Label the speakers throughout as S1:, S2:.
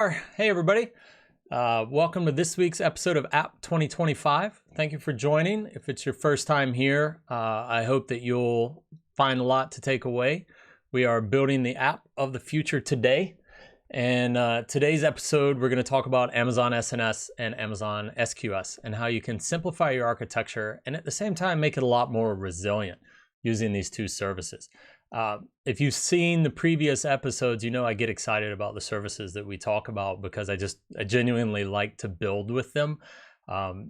S1: Hey everybody, welcome to this week's episode of App 2025. Thank you for joining. If it's your first time here, I hope that you'll find a lot to take away. We are building the app of the future today. And today's episode, we're going to talk about Amazon SNS and Amazon SQS and how you can simplify your architecture and at the same time make it a lot more resilient using these two services. If you've seen the previous episodes, you know I get excited about the services that we talk about because I genuinely like to build with them.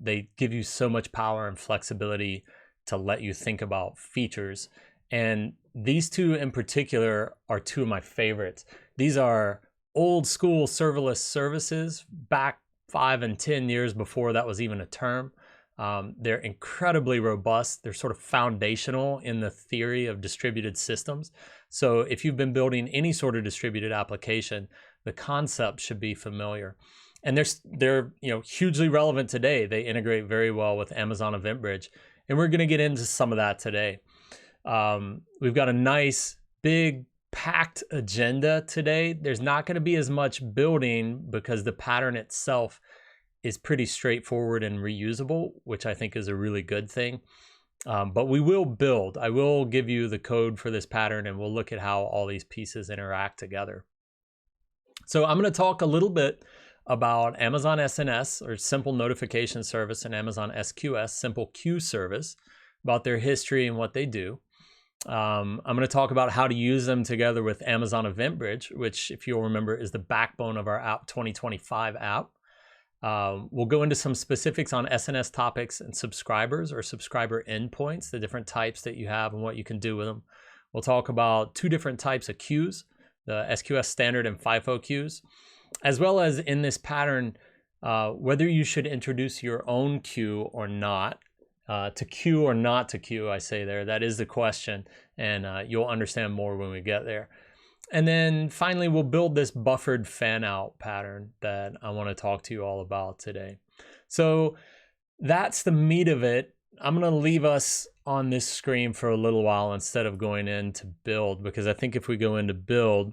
S1: They give you so much power and flexibility to let you think about features. And these two in particular are two of my favorites. These are old school serverless services back 5 and 10 years before that was even a term. They're incredibly robust. They're sort of foundational in the theory of distributed systems. So if you've been building any sort of distributed application, the concept should be familiar. And they're hugely relevant today. They integrate very well with Amazon EventBridge. And we're going to get into some of that today. We've got a nice, big, packed agenda today. There's not going to be as much building because the pattern itself is pretty straightforward and reusable, which I think is a really good thing. But we will build. I will give you the code for this pattern and we'll look at how all these pieces interact together. So I'm going to talk a little bit about Amazon SNS, or Simple Notification Service, and Amazon SQS, Simple Queue Service, about their history and what they do. I'm going to talk about how to use them together with Amazon EventBridge, which, if you'll remember, is the backbone of our App 2025 app. We'll go into some specifics on SNS topics and subscribers or subscriber endpoints, the different types that you have and what you can do with them. We'll talk about two different types of queues, the SQS standard and FIFO queues, as well as in this pattern, whether you should introduce your own queue or not. To queue or not to queue, I say there, that is the question, and you'll understand more when we get there. And then finally, we'll build this buffered fan out pattern that I want to talk to you all about today. So that's the meat of it. I'm going to leave us on this screen for a little while instead of going into build, because I think if we go into build,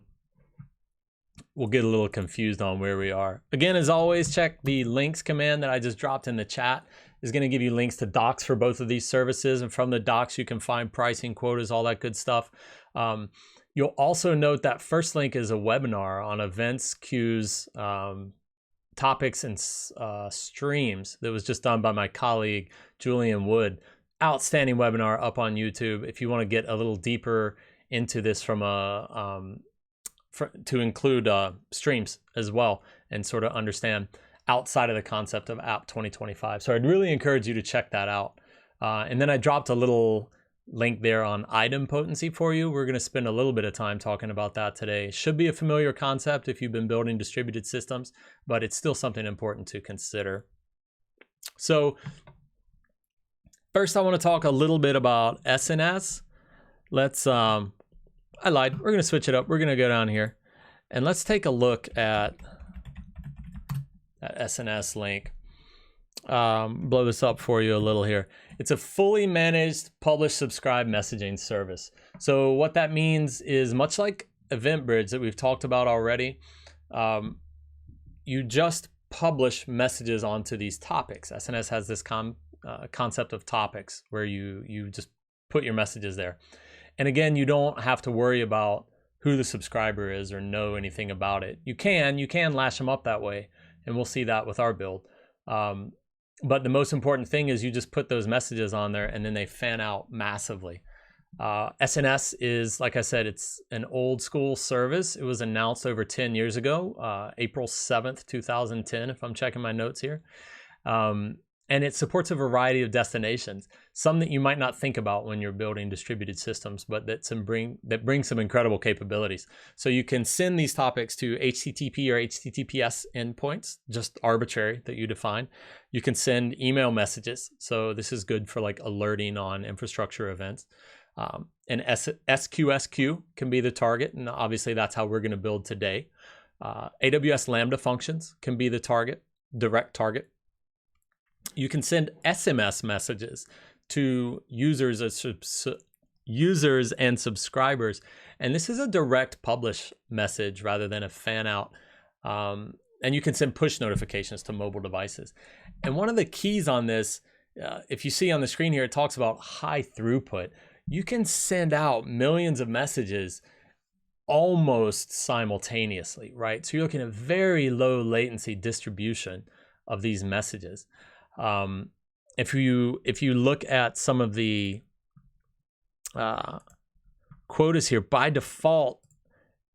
S1: we'll get a little confused on where we are. Again, as always, check the links command that I just dropped in the chat. Is going to give you links to docs for both of these services. And from the docs, you can find pricing, quotas, all that good stuff. You'll also note that first link is a webinar on events, queues, topics, and streams that was just done by my colleague, Julian Wood. Outstanding webinar up on YouTube. If you want to get a little deeper into this from to include streams as well and sort of understand outside of the concept of App 2025. So I'd really encourage you to check that out. And then I dropped a little link there on idempotency for you. We're going to spend a little bit of time talking about that today. Should be a familiar concept if you've been building distributed systems, but it's still something important to consider. So first I want to talk a little bit about SNS. I lied. We're going to switch it up. We're going to go down here and let's take a look at that SNS link. Blow this up for you a little here. It's a fully managed publish subscribe messaging service. So what that means is, much like EventBridge that we've talked about already, you just publish messages onto these topics. SNS has this concept of topics where you just put your messages there. And again, you don't have to worry about who the subscriber is or know anything about it. You can lash them up that way, and we'll see that with our build. But the most important thing is you just put those messages on there and then they fan out massively. SNS is, like I said, it's an old school service. It was announced over 10 years ago, April 7th, 2010, if I'm checking my notes here. And it supports a variety of destinations, some that you might not think about when you're building distributed systems, but that bring some incredible capabilities. So you can send these topics to HTTP or HTTPS endpoints, just arbitrary that you define. You can send email messages. So this is good for like alerting on infrastructure events. And SQS queue can be the target. And obviously that's how we're going to build today. AWS Lambda functions can be the target, direct target. You can send SMS messages to users and subscribers. And this is a direct publish message rather than a fan out. and you can send push notifications to mobile devices. And one of the keys on this, if you see on the screen here, it talks about high throughput. You can send out millions of messages almost simultaneously, right? So you're looking at very low latency distribution of these messages. If you look at some of the quotas here, by default,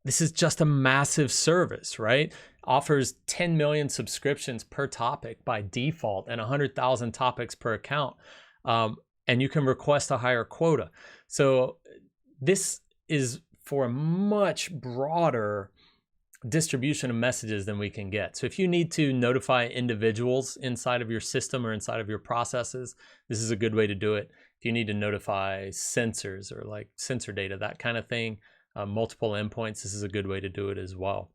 S1: this is just a massive service, right? Offers 10 million subscriptions per topic by default and 100,000 topics per account. And you can request a higher quota. So this is for a much broader distribution of messages than we can get. So if you need to notify individuals inside of your system or inside of your processes, this is a good way to do it. If you need to notify sensors or like sensor data, that kind of thing, multiple endpoints, this is a good way to do it as well.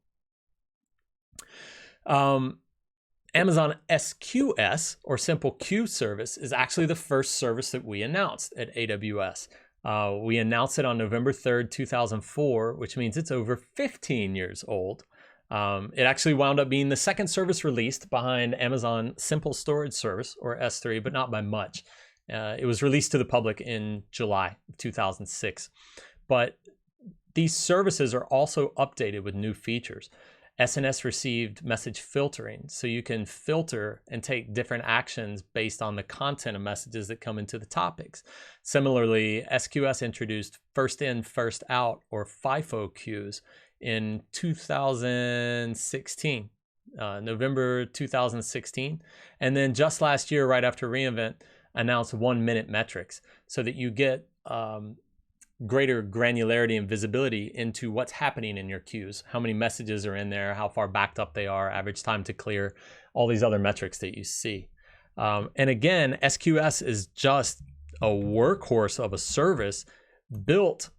S1: Amazon SQS, or Simple Queue Service, is actually the first service that we announced at AWS. We announced it on November 3rd, 2004, which means it's over 15 years old. It actually wound up being the second service released behind Amazon Simple Storage Service, or S3, but not by much. It was released to the public in July of 2006. But these services are also updated with new features. SNS received message filtering, so you can filter and take different actions based on the content of messages that come into the topics. Similarly, SQS introduced first in, first out, or FIFO queues in 2016, November 2016. And then just last year, right after reInvent, announced 1 minute metrics so that you get greater granularity and visibility into what's happening in your queues, how many messages are in there, how far backed up they are, average time to clear, all these other metrics that you see. And again, SQS is just a workhorse of a service built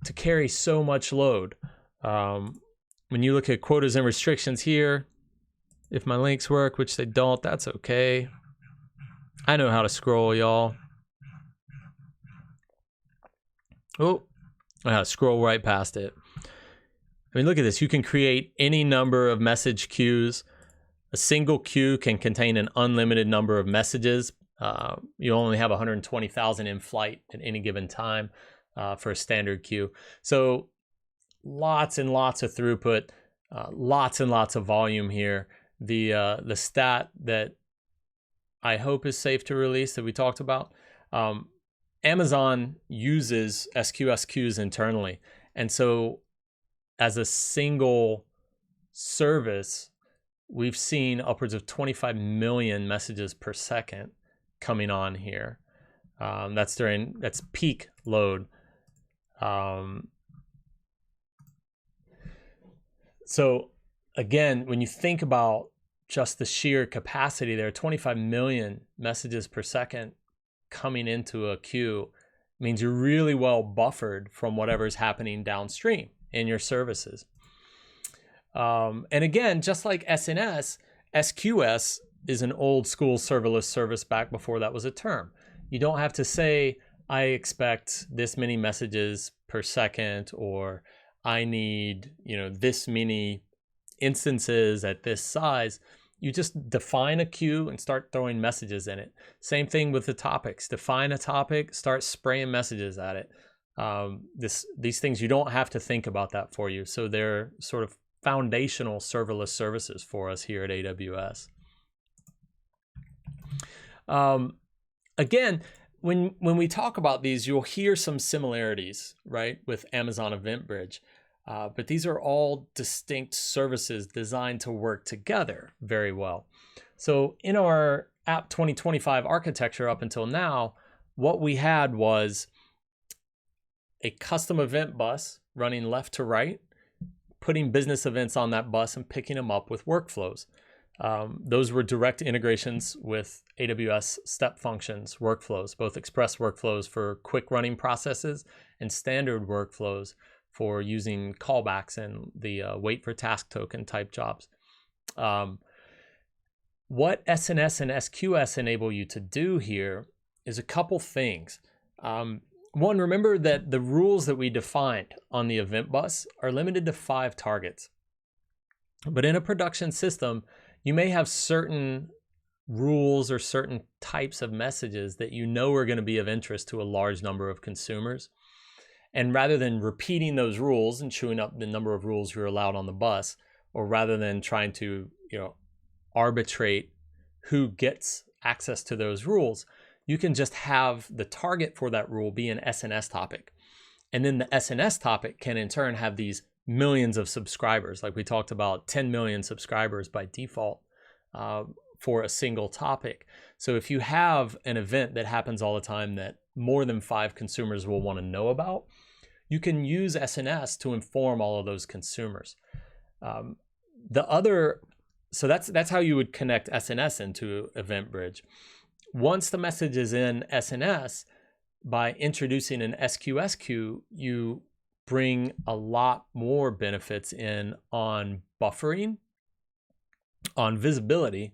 S1: to carry so much load. When you look at quotas and restrictions here, if my links work, which they don't, that's okay. I know how to scroll, y'all. Oh, I scroll right past it. I mean, look at this. You can create any number of message queues. A single queue can contain an unlimited number of messages. You only have 120,000 in flight at any given time for a standard queue. So lots and lots of throughput, lots and lots of volume here. The stat that I hope is safe to release that we talked about, Amazon uses SQS queues internally. And so as a single service, we've seen upwards of 25 million messages per second coming on here. That's peak load. So again, when you think about just the sheer capacity there, 25 million messages per second coming into a queue means you're really well buffered from whatever's happening downstream in your services. And again, just like SNS, SQS is an old school serverless service back before that was a term. You don't have to say, I expect this many messages per second, or I need, this many instances at this size. You just define a queue and start throwing messages in it. Same thing with the topics. Define a topic, start spraying messages at it. These things, you don't have to think about that for you. So they're sort of foundational serverless services for us here at AWS. Again, when we talk about these, you'll hear some similarities, right, with Amazon EventBridge. But these are all distinct services designed to work together very well. So in our App 2025 architecture up until now, what we had was a custom event bus running left to right, putting business events on that bus and picking them up with workflows. Those were direct integrations with AWS step functions workflows, both express workflows for quick running processes and standard workflows for using callbacks and the wait for task token type jobs. What SNS and SQS enable you to do here is a couple things. One, remember that the rules that we defined on the event bus are limited to 5 targets. But in a production system, you may have certain rules or certain types of messages that you know are going to be of interest to a large number of consumers. And rather than repeating those rules and chewing up the number of rules you're allowed on the bus, or rather than trying to, arbitrate who gets access to those rules, you can just have the target for that rule be an SNS topic. And then the SNS topic can in turn have these millions of subscribers. Like we talked about 10 million subscribers by default for a single topic. So if you have an event that happens all the time that more than 5 consumers will want to know about, you can use SNS to inform all of those consumers. So that's how you would connect SNS into EventBridge. Once the message is in SNS, by introducing an SQS queue, you bring a lot more benefits in on buffering, on visibility,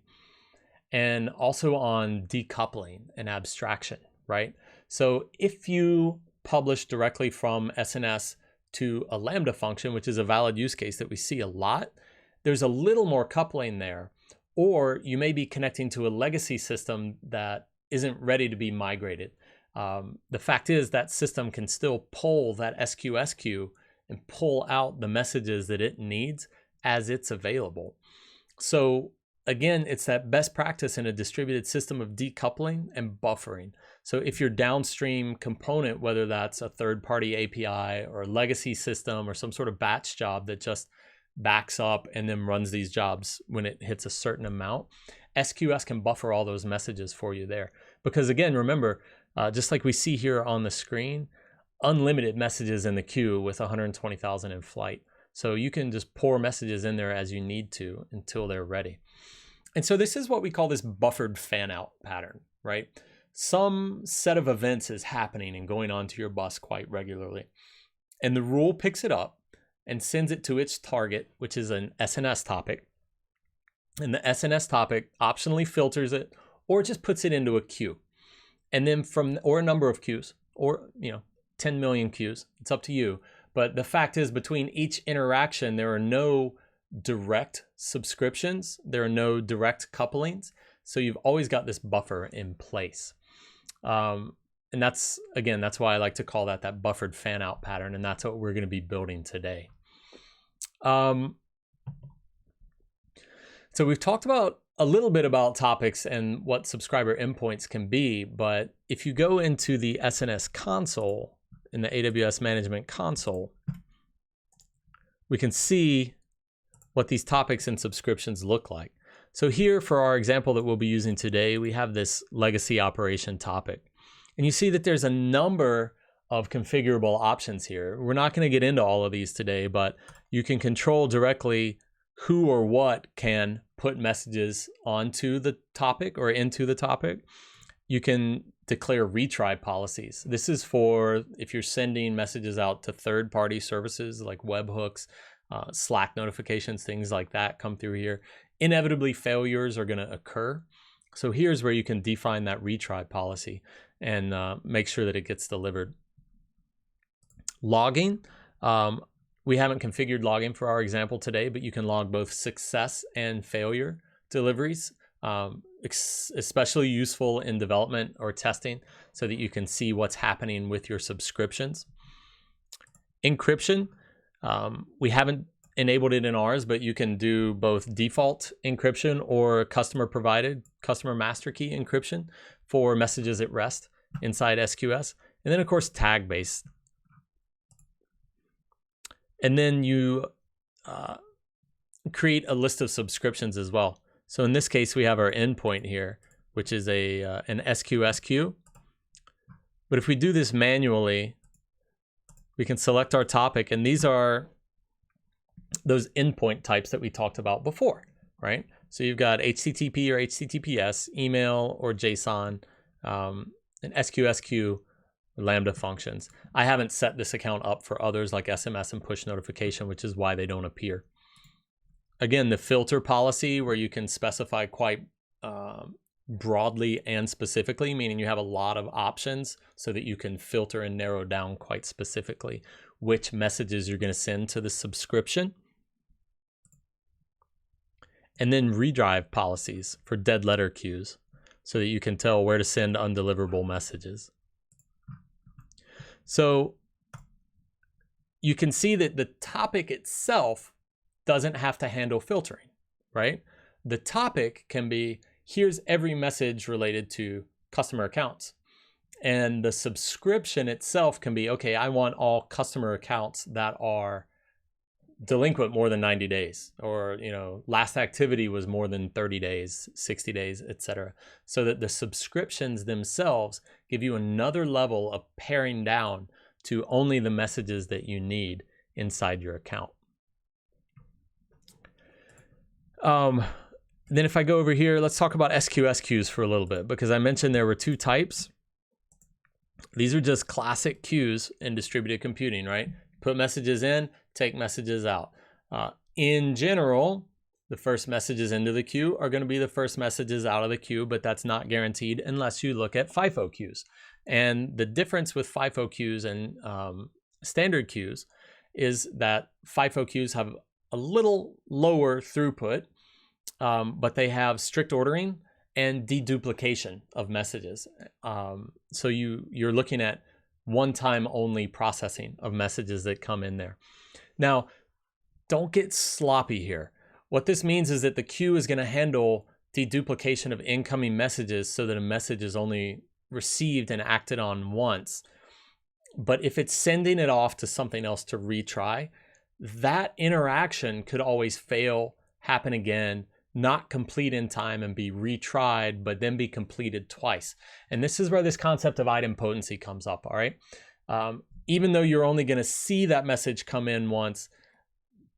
S1: and also on decoupling and abstraction, right? So if you publish directly from SNS to a Lambda function, which is a valid use case that we see a lot, there's a little more coupling there. Or you may be connecting to a legacy system that isn't ready to be migrated. The fact is that system can still pull that SQS queue and pull out the messages that it needs as it's available. So again, it's that best practice in a distributed system of decoupling and buffering. So if your downstream component, whether that's a third-party API or a legacy system or some sort of batch job that just backs up and then runs these jobs when it hits a certain amount, SQS can buffer all those messages for you there. Because again, remember, just like we see here on the screen, unlimited messages in the queue with 120,000 in flight. So you can just pour messages in there as you need to until they're ready. And so this is what we call this buffered fan out pattern, right? Some set of events is happening and going onto your bus quite regularly. And the rule picks it up and sends it to its target, which is an SNS topic. And the SNS topic optionally filters it or just puts it into a queue. And then or a number of queues, or 10 million queues, it's up to you. But the fact is, between each interaction, there are no direct subscriptions. There are no direct couplings. So you've always got this buffer in place. And that's why I like to call that buffered fan out pattern. And that's what we're going to be building today. So we've talked about a little bit about topics and what subscriber endpoints can be, but if you go into the SNS console in the AWS Management Console, we can see what these topics and subscriptions look like. So here, for our example that we'll be using today, we have this legacy operation topic. And you see that there's a number of configurable options here. We're not going to get into all of these today, but you can control directly who or what can put messages onto the topic or into the topic. You can declare retry policies. This is for if you're sending messages out to third-party services like webhooks, Slack notifications, things like that come through here. Inevitably, failures are going to occur. So here's where you can define that retry policy and make sure that it gets delivered. Logging. We haven't configured logging for our example today, but you can log both success and failure deliveries, especially useful in development or testing so that you can see what's happening with your subscriptions. Encryption. We haven't enabled it in ours, but you can do both default encryption or customer provided, customer master key encryption for messages at rest inside SQS. And then of course, tag based. And then you create a list of subscriptions as well. So in this case, we have our endpoint here, which is an SQS queue. But if we do this manually, we can select our topic, and these are those endpoint types that we talked about before, right? So you've got HTTP or HTTPS, email or JSON, an SQS queue, Lambda functions. I haven't set this account up for others like SMS and push notification, which is why they don't appear. Again, the filter policy where you can specify quite broadly and specifically, meaning you have a lot of options so that you can filter and narrow down quite specifically which messages you're going to send to the subscription. and then redrive policies for dead letter queues so that you can tell where to send undeliverable messages. So you can see that the topic itself doesn't have to handle filtering, right? The topic can be, here's every message related to customer accounts. And the subscription itself can be, okay, I want all customer accounts that are delinquent more than 90 days, or, you know, last activity was more than 30 days, 60 days, etc. So that the subscriptions themselves give you another level of paring down to only the messages that you need inside your account. Then if I go over here, let's talk about SQS queues for a little bit, because I mentioned there were two types. These are just classic queues in distributed computing, right? Put messages in, take messages out. In general, the first messages into the queue are going to be the first messages out of the queue, but that's not guaranteed unless you look at FIFO queues. And the difference with FIFO queues and standard queues is that FIFO queues have a little lower throughput, but they have strict ordering and deduplication of messages. So you're looking at one-time only processing of messages that come in there. Now, don't get sloppy here. What this means is that the queue is going to handle deduplication of incoming messages so that a message is only received and acted on once. But if it's sending it off to something else to retry, that interaction could always fail, happen again, not complete in time and be retried, but then be completed twice. And this is where this concept of idempotency comes up, all right? Even though you're only going to see that message come in once,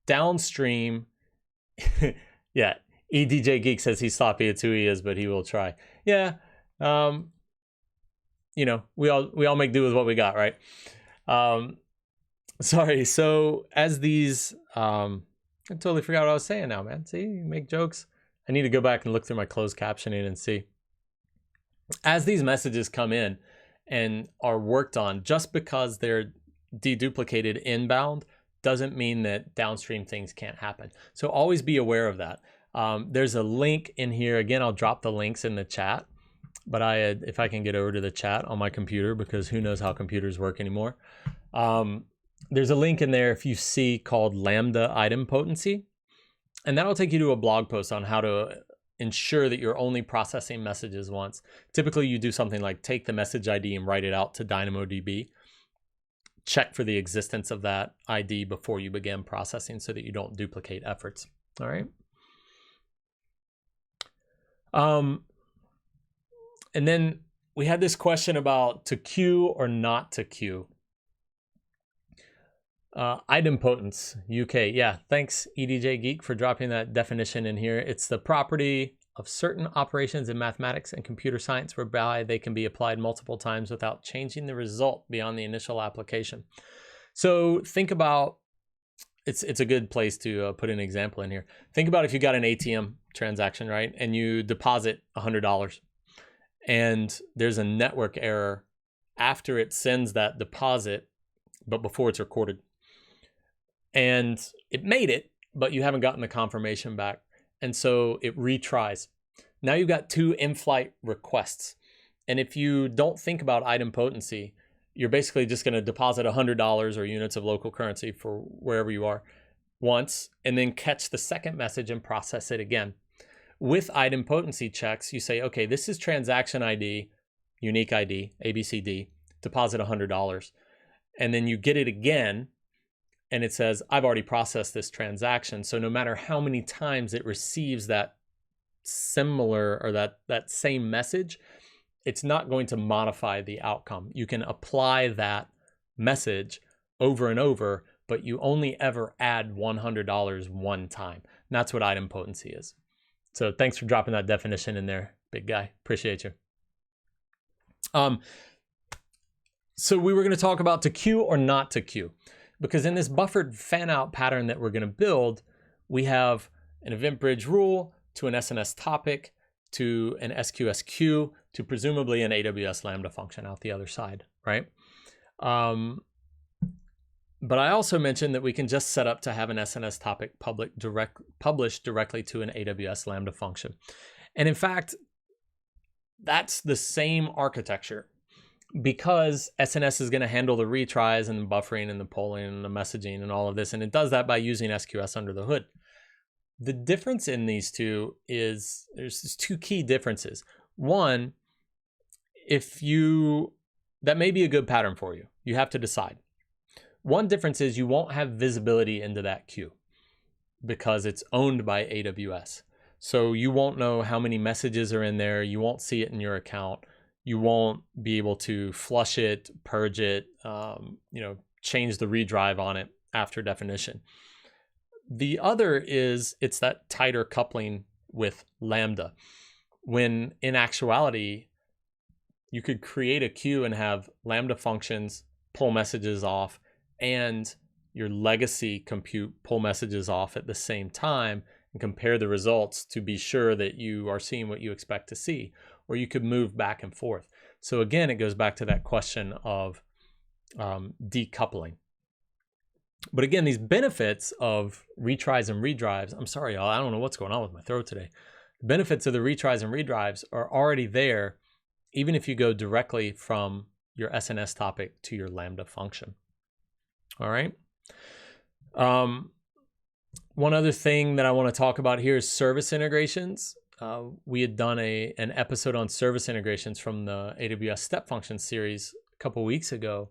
S1: downstream, yeah, EDJ Geek says he's sloppy, it's who he is, but he will try. Yeah, you know, we all make do with what we got, right? Sorry, so as these, I totally forgot what I was saying now, man. See, you make jokes. I need to go back and look through my closed captioning and see. As these messages come in and are worked on, just because they're deduplicated inbound doesn't mean that downstream things can't happen. So always be aware of that. There's a link in here. Again, I'll drop the links in the chat, but if I can get over to the chat on my computer, because who knows how computers work anymore. There's a link in there if you see called Lambda idempotency, and that'll take you to a blog post on how to ensure that you're only processing messages once. Typically you do something like take the message ID and write it out to DynamoDB. Check for the existence of that ID before you begin processing so that you don't duplicate efforts. All right. And then we had this question about to queue or not to queue. Idempotence, UK. Yeah, thanks EDJ Geek for dropping that definition in here. It's the property of certain operations in mathematics and computer science whereby they can be applied multiple times without changing the result beyond the initial application. So think about, it's a good place to put an example in here. Think about if you got an ATM transaction, right? And you deposit $100 and there's a network error after it sends that deposit, but before it's recorded. And it made it, but you haven't gotten the confirmation back. And so it retries. Now you've got two in-flight requests. And if you don't think about idempotency, you're basically just going to deposit $100 or units of local currency for wherever you are once, and then catch the second message and process it again. With idempotency checks, you say, okay, this is transaction ID, unique ID, ABCD, deposit $100. And then you get it again, and it says, I've already processed this transaction. So no matter how many times it receives that similar or that same message, it's not going to modify the outcome. You can apply that message over and over, but you only ever add $100 one time. And that's what idempotency is. So thanks for dropping that definition in there, big guy. Appreciate you. So we were going to talk about to queue or not to queue. Because in this buffered fan-out pattern that we're going to build, we have an event bridge rule to an SNS topic to an SQS queue to presumably an AWS Lambda function out the other side, right? But I also mentioned that we can just set up to have an SNS topic published directly to an AWS Lambda function. And in fact, that's the same architecture, because SNS is going to handle the retries and the buffering and the polling and the messaging and all of this. And it does that by using SQS under the hood. The difference in these two is there's two key differences. One, that may be a good pattern for you. You have to decide. One difference is you won't have visibility into that queue because it's owned by AWS. So you won't know how many messages are in there. You won't see it in your account. You won't be able to flush it, purge it, change the redrive on it after definition. The other is it's that tighter coupling with Lambda, when in actuality, you could create a queue and have Lambda functions pull messages off and your legacy compute pull messages off at the same time and compare the results to be sure that you are seeing what you expect to see, or you could move back and forth. So again, it goes back to that question of decoupling. But again, these benefits of retries and redrives, I'm sorry, y'all, I don't know what's going on with my throat today. The benefits of the retries and redrives are already there, even if you go directly from your SNS topic to your Lambda function. All right. One other thing that I want to talk about here is service integrations. We had done an episode on service integrations from the AWS Step Function series a couple weeks ago.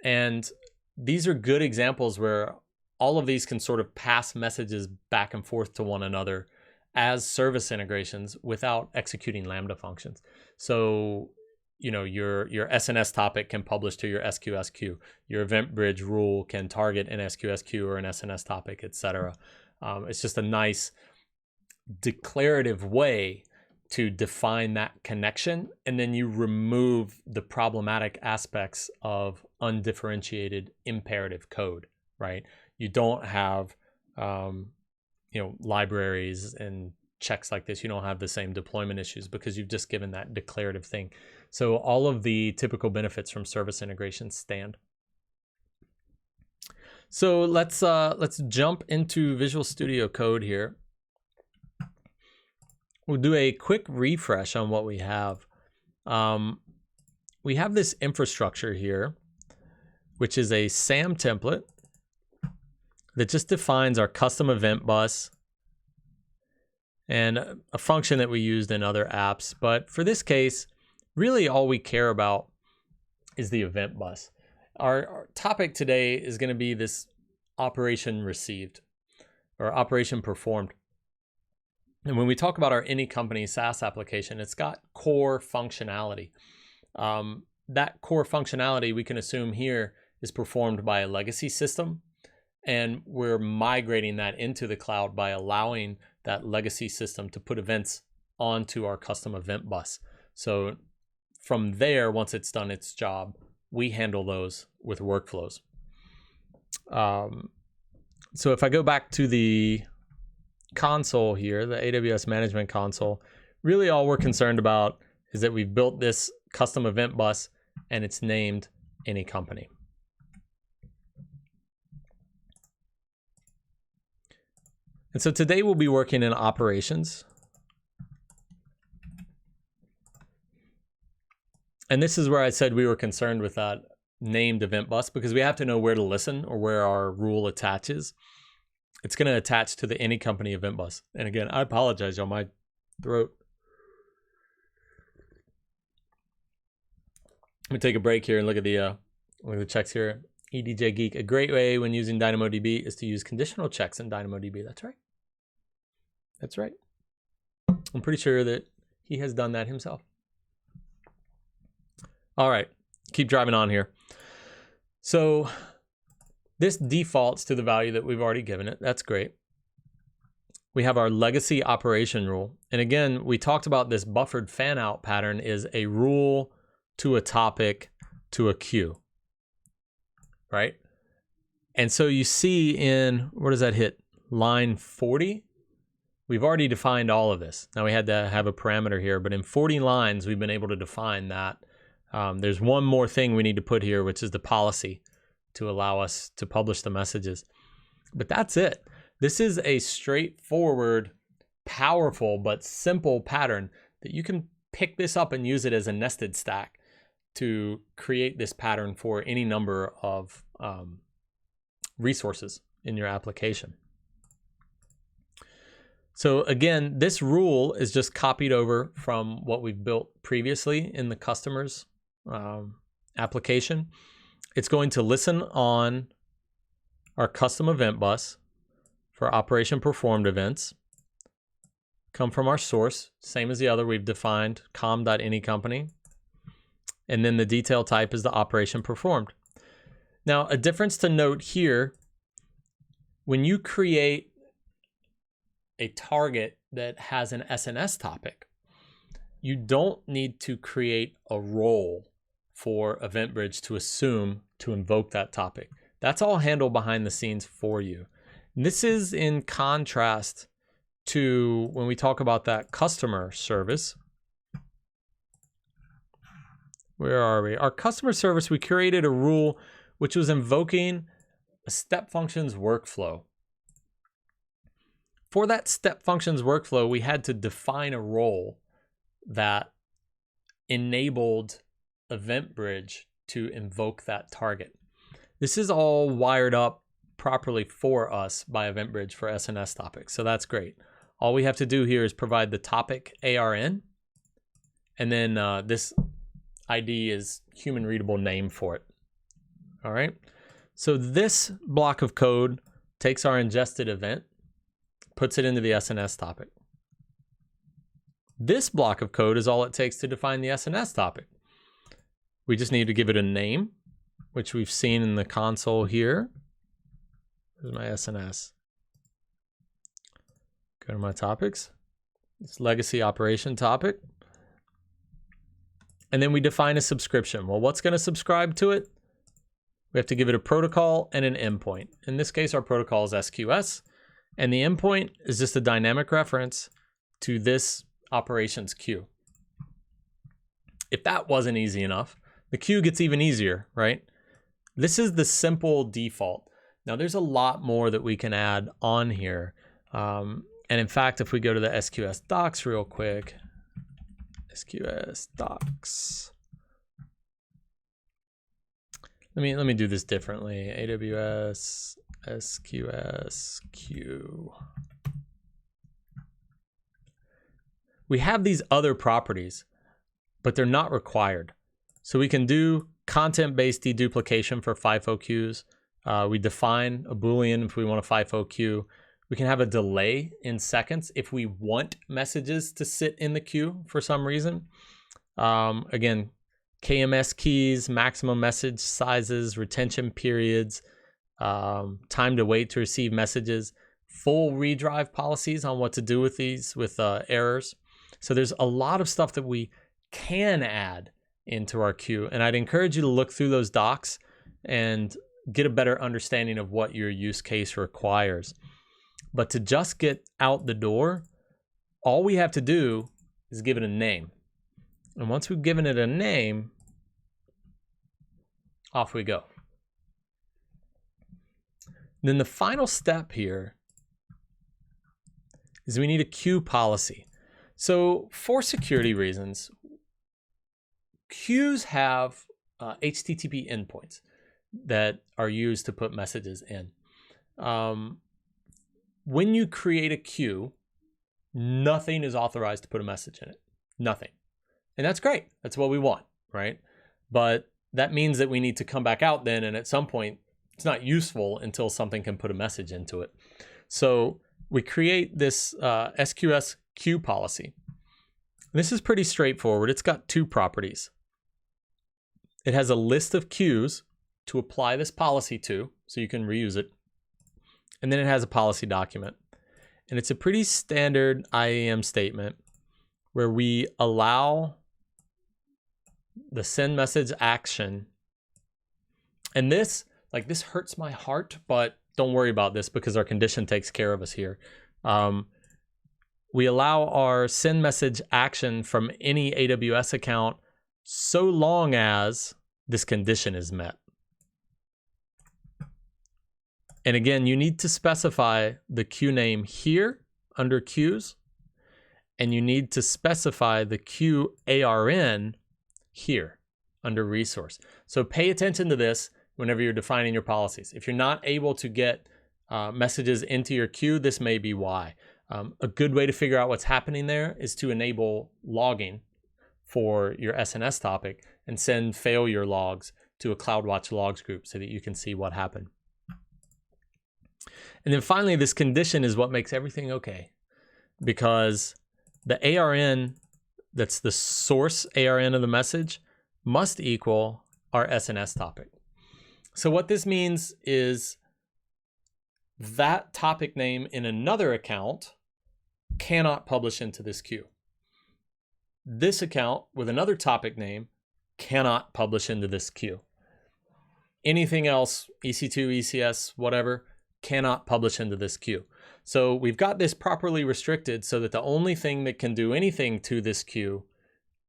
S1: And these are good examples where all of these can sort of pass messages back and forth to one another as service integrations without executing Lambda functions. So, your SNS topic can publish to your SQS queue. Your event bridge rule can target an SQS queue or an SNS topic, etc. It's just a nice declarative way to define that connection, and then you remove the problematic aspects of undifferentiated imperative code, right? You don't have, libraries and checks like this. You don't have the same deployment issues because you've just given that declarative thing. So all of the typical benefits from service integration stand. So let's jump into Visual Studio Code here. We'll do a quick refresh on what we have. We have this infrastructure here, which is a SAM template that just defines our custom event bus and a function that we used in other apps. But for this case, really all we care about is the event bus. Our topic today is going to be this operation received or operation performed. And when we talk about our any company SaaS application, it's got core functionality. That core functionality we can assume here is performed by a legacy system, and we're migrating that into the cloud by allowing that legacy system to put events onto our custom event bus. So from there, once it's done its job, we handle those with workflows. So if I go back to the console here, the AWS Management Console, really all we're concerned about is that we've built this custom event bus and it's named any company. And so today we'll be working in operations. And this is where I said we were concerned with that named event bus, because we have to know where to listen or where our rule attaches. It's going to attach to the any company event bus. And again, I apologize on my throat. Let me take a break here and look at the checks here. EDJ Geek, a great way when using DynamoDB is to use conditional checks in DynamoDB. That's right. That's right. I'm pretty sure that he has done that himself. All right, keep driving on here. So this defaults to the value that we've already given it. That's great. We have our legacy operation rule. And again, we talked about this buffered fan out pattern is a rule to a topic to a queue, right? And so you see in, where does that hit? Line 40. We've already defined all of this. Now we had to have a parameter here, but in 40 lines, we've been able to define that. There's one more thing we need to put here, which is the policy to allow us to publish the messages. But that's it. This is a straightforward, powerful, but simple pattern that you can pick this up and use it as a nested stack to create this pattern for any number of resources in your application. So again, this rule is just copied over from what we've built previously in the customer's application. It's going to listen on our custom event bus for operation performed events, come from our source, same as the other we've defined, com.anyCompany, and then the detail type is the operation performed. Now, a difference to note here, when you create a target that has an SNS topic, you don't need to create a role for EventBridge to assume to invoke that topic. That's all handled behind the scenes for you. And this is in contrast to when we talk about that customer service. Where are we? Our customer service, we created a rule which was invoking a step functions workflow. For that step functions workflow, we had to define a role that enabled EventBridge to invoke that target. This is all wired up properly for us by EventBridge for SNS topics, so that's great. All we have to do here is provide the topic ARN, and then this ID is human readable name for it. All right, so this block of code takes our ingested event, puts it into the SNS topic. This block of code is all it takes to define the SNS topic. We just need to give it a name, which we've seen in the console here. There's my SNS. Go to my topics. It's legacy operation topic. And then we define a subscription. Well, what's going to subscribe to it? We have to give it a protocol and an endpoint. In this case, our protocol is SQS. And the endpoint is just a dynamic reference to this operations queue. If that wasn't easy enough, the queue gets even easier, right? This is the simple default. Now there's a lot more that we can add on here. And in fact, if we go to the SQS docs real quick, SQS docs. Let me do this differently. AWS SQS queue. We have these other properties, but they're not required. So we can do content-based deduplication for FIFO queues. We define a Boolean if we want a FIFO queue. We can have a delay in seconds if we want messages to sit in the queue for some reason. Again, KMS keys, maximum message sizes, retention periods, time to wait to receive messages, full redrive policies on what to do with these with errors. So there's a lot of stuff that we can add into our queue. And I'd encourage you to look through those docs and get a better understanding of what your use case requires. But to just get out the door, all we have to do is give it a name. And once we've given it a name, off we go. Then the final step here is we need a queue policy. So for security reasons, queues have HTTP endpoints that are used to put messages in. When you create a queue, nothing is authorized to put a message in it. Nothing. And that's great. That's what we want, right? But that means that we need to come back out then, and at some point, it's not useful until something can put a message into it. So we create this SQS queue policy. This is pretty straightforward. It's got two properties. It has a list of queues to apply this policy to, so you can reuse it. And then it has a policy document. And it's a pretty standard IAM statement where we allow the send message action. And this hurts my heart, but don't worry about this because our condition takes care of us here. We allow our send message action from any AWS account so long as this condition is met. And again, you need to specify the queue name here under queues, and you need to specify the queue ARN here under resource. So pay attention to this whenever you're defining your policies. If you're not able to get messages into your queue, this may be why. A good way to figure out what's happening there is to enable logging for your SNS topic and send failure logs to a CloudWatch logs group so that you can see what happened. And then finally, this condition is what makes everything okay, because the ARN, that's the source ARN of the message, must equal our SNS topic. So what this means is that topic name in another account cannot publish into this queue. This account with another topic name cannot publish into this queue. Anything else, EC2, ECS, whatever, cannot publish into this queue. So we've got this properly restricted so that the only thing that can do anything to this queue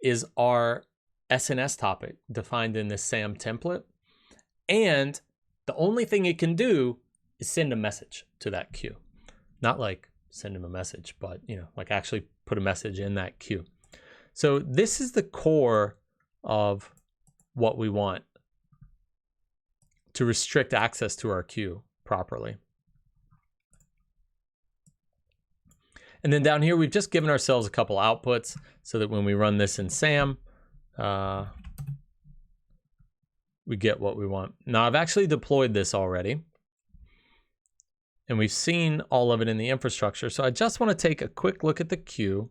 S1: is our SNS topic defined in this SAM template. And the only thing it can do is send a message to that queue. Not like send them a message, but like actually put a message in that queue. So this is the core of what we want to restrict access to our queue properly. And then down here, we've just given ourselves a couple outputs so that when we run this in SAM, we get what we want. Now, I've actually deployed this already, and we've seen all of it in the infrastructure. So I just want to take a quick look at the queue.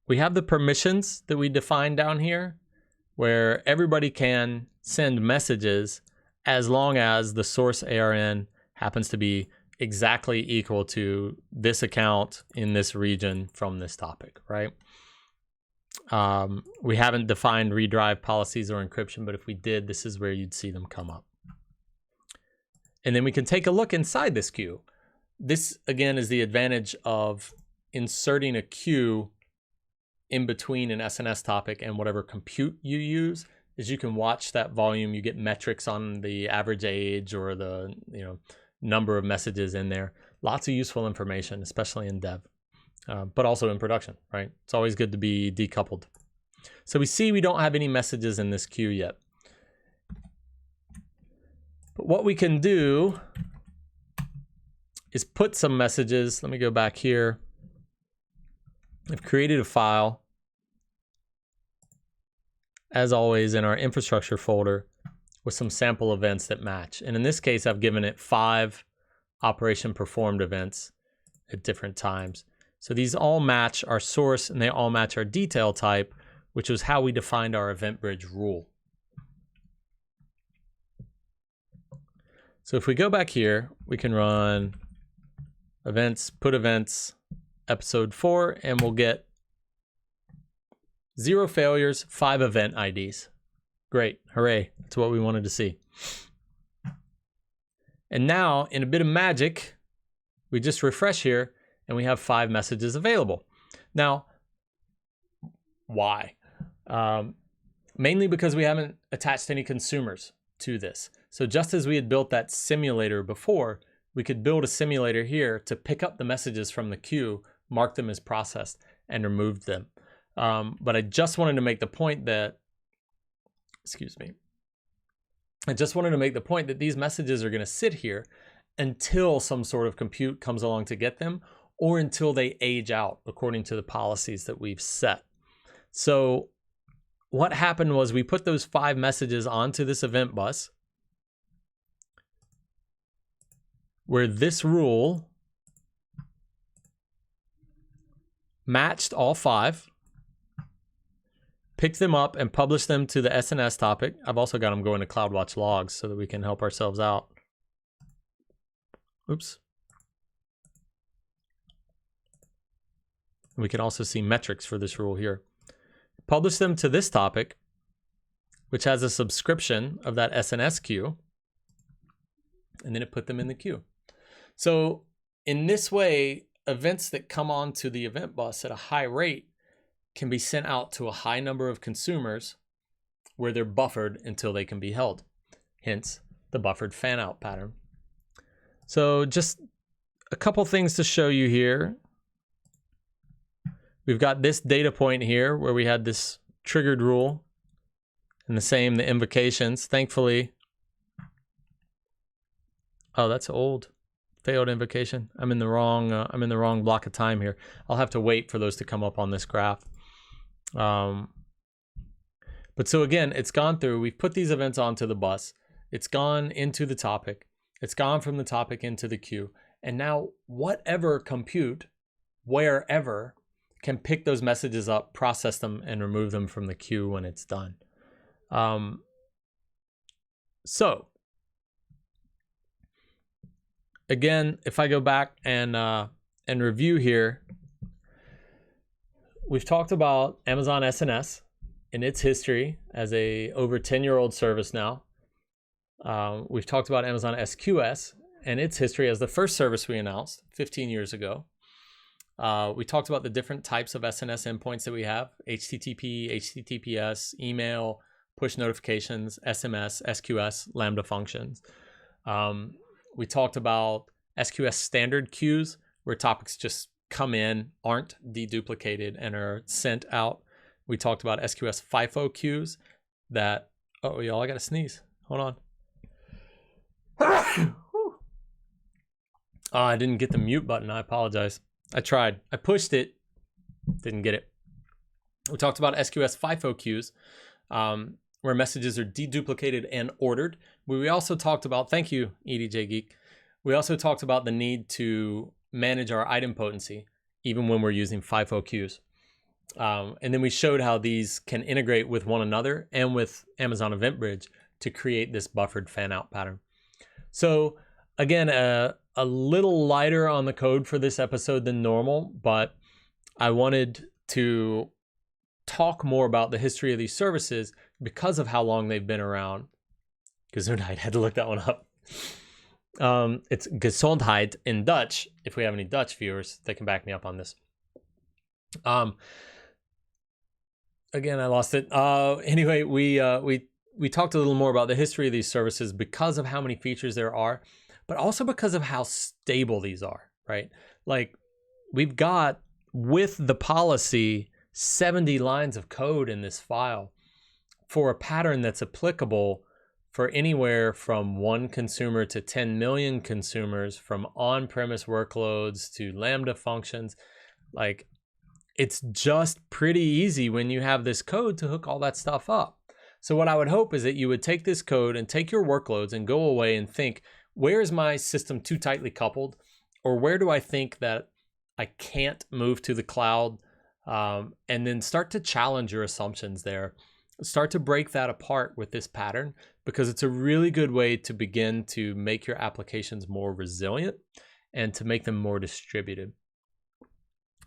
S1: We have the permissions that we defined down here, where everybody can send messages as long as the source ARN happens to be exactly equal to this account in this region from this topic, right? We haven't defined redrive policies or encryption, but if we did, this is where you'd see them come up. And then we can take a look inside this queue. This, again, is the advantage of inserting a queue in between an SNS topic and whatever compute you use, is you can watch that volume. You get metrics on the average age or the number of messages in there. Lots of useful information, especially in dev, but also in production, right? It's always good to be decoupled. So we see we don't have any messages in this queue yet. But what we can do is put some messages. Let me go back here. I've created a file, as always, in our infrastructure folder with some sample events that match. And in this case, I've given it 5 operation performed events at different times. So these all match our source and they all match our detail type, which was how we defined our event bridge rule. So if we go back here, we can run events, put events, episode 4, and we'll get 0 failures, 5 event IDs. Great, hooray, that's what we wanted to see. And now, in a bit of magic, we just refresh here, and we have 5 messages available. Now, why? Mainly because we haven't attached any consumers to this. So just as we had built that simulator before, we could build a simulator here to pick up the messages from the queue, mark them as processed, and remove them. But I just wanted to make the point that, I just wanted to make the point that these messages are going to sit here until some sort of compute comes along to get them, or until they age out according to the policies that we've set. So what happened was we put those 5 messages onto this event bus, where this rule matched all 5, picked them up and published them to the SNS topic. I've also got them going to CloudWatch logs so that we can help ourselves out. Oops. We can also see metrics for this rule here. Publish them to this topic, which has a subscription of that SNS queue, and then it put them in the queue. So in this way, events that come onto the event bus at a high rate can be sent out to a high number of consumers where they're buffered until they can be held. Hence, the buffered fan out pattern. So just a couple things to show you here. We've got this data point here where we had this triggered rule, and the invocations. Thankfully, oh, that's old. Failed invocation. I'm in the wrong block of time here. I'll have to wait for those to come up on this graph. But so again, it's gone through. We've put these events onto the bus. It's gone into the topic. It's gone from the topic into the queue. And now whatever compute, wherever, can pick those messages up, process them, and remove them from the queue when it's done. So again, if I go back and review here, we've talked about Amazon SNS and its history as a over 10-year-old service now. We've talked about Amazon SQS and its history as the first service we announced 15 years ago. We talked about the different types of SNS endpoints that we have: HTTP, HTTPS, email, push notifications, SMS, SQS, Lambda functions. We talked about SQS standard queues, where topics just come in, aren't deduplicated, and are sent out. We talked about SQS FIFO queues that, oh, y'all, I gotta sneeze. Hold on. Oh, I didn't get the mute button. I apologize. I tried. I pushed it. Didn't get it. We talked about SQS FIFO queues, where messages are deduplicated and ordered. We also talked about, thank you, EDJ Geek. We also talked about the need to manage our item potency, even when we're using FIFO queues. And then we showed how these can integrate with one another and with Amazon Event Bridge to create this buffered fan out pattern. So again, a little lighter on the code for this episode than normal, but I wanted to talk more about the history of these services because of how long they've been around. Gesundheit, I had to look that one up. It's Gesundheit in Dutch. If we have any Dutch viewers, they can back me up on this. Again, I lost it. Anyway, we talked a little more about the history of these services because of how many features there are, but also because of how stable these are, right? Like, we've got, with the policy, 70 lines of code in this file for a pattern that's applicable for anywhere from 1 consumer to 10 million consumers, from on-premise workloads to Lambda functions. Like, it's just pretty easy when you have this code to hook all that stuff up. So what I would hope is that you would take this code and take your workloads and go away and think, where is my system too tightly coupled? Or where do I think that I can't move to the cloud? And then start to challenge your assumptions there. Start to break that apart with this pattern, because it's a really good way to begin to make your applications more resilient and to make them more distributed.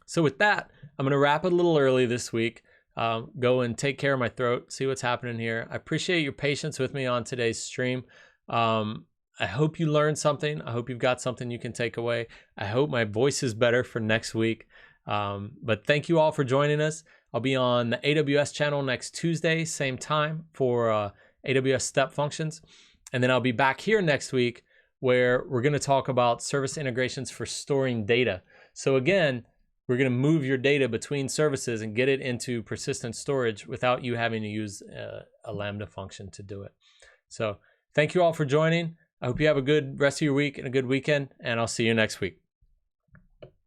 S1: So with that, I'm going to wrap it a little early this week. Go and take care of my throat, see what's happening here. I appreciate your patience with me on today's stream. I hope you learned something. I hope you've got something you can take away. I hope my voice is better for next week. But thank you all for joining us. I'll be on the AWS channel next Tuesday, same time, for AWS step functions. And then I'll be back here next week where we're going to talk about service integrations for storing data. So again, we're going to move your data between services and get it into persistent storage without you having to use a Lambda function to do it. So thank you all for joining. I hope you have a good rest of your week and a good weekend, and I'll see you next week.